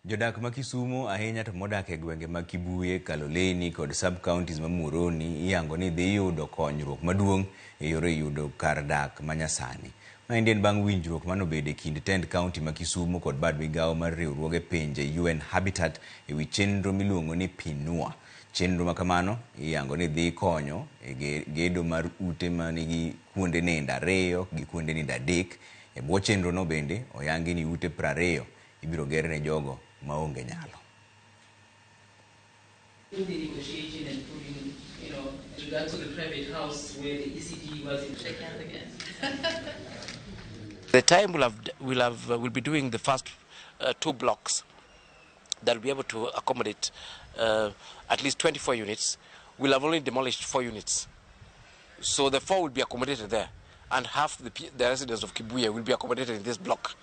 Jodak ma Kisumu ahinya to modak e gwenge ma Kibuye, Kaloleni kod sub-counties ma Muhoroni iyango ni dhi yudo konyruok maduong' e yore yudo kar dak manyasani. Maendi en bang' winjruok manobede kind tend kaunti ma Kisumu kod bad migawo mar riwruoge pinje UN Habitat e wi chenro miluongo ni Pinua. Chenro ma kamano iyango ni dhi konyo e gedo mar ute manigi kuonde nindo 2 gi kuonde nindo 3. E bwo chenro no bende oyangi ni ute 20 ibiro ger ne jogo maonge nyalo. In the negotiation and putting, regard to the private house where the ECD was in check out again. The time we'll be doing the first 2 blocks that will be able to accommodate at least 24 units. We'll have only demolished 4 units. So the 4 will be accommodated there, and half the residents of Kibuye will be accommodated in this block.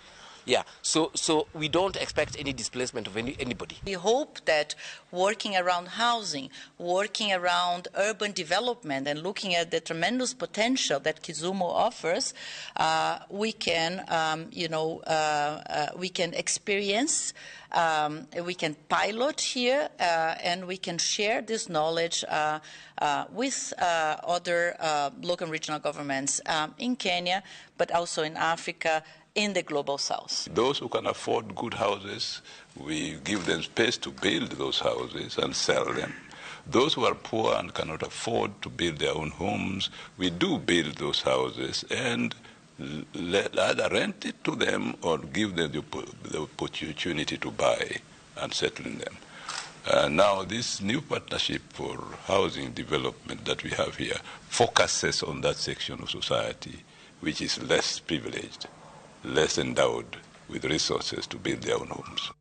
Yeah, so we don't expect any displacement of anybody. We hope that working around housing, working around urban development, and looking at the tremendous potential that Kisumu offers, we can experience, we can pilot here, and we can share this knowledge with other local and regional governments in Kenya, but also in Africa, in the global south. Those who can afford good houses, we give them space to build those houses and sell them. Those who are poor and cannot afford to build their own homes, we do build those houses and either rent it to them or give them the opportunity to buy and settle in them. Now this new partnership for housing development that we have here focuses on that section of society which is less privileged, less endowed with resources to build their own homes.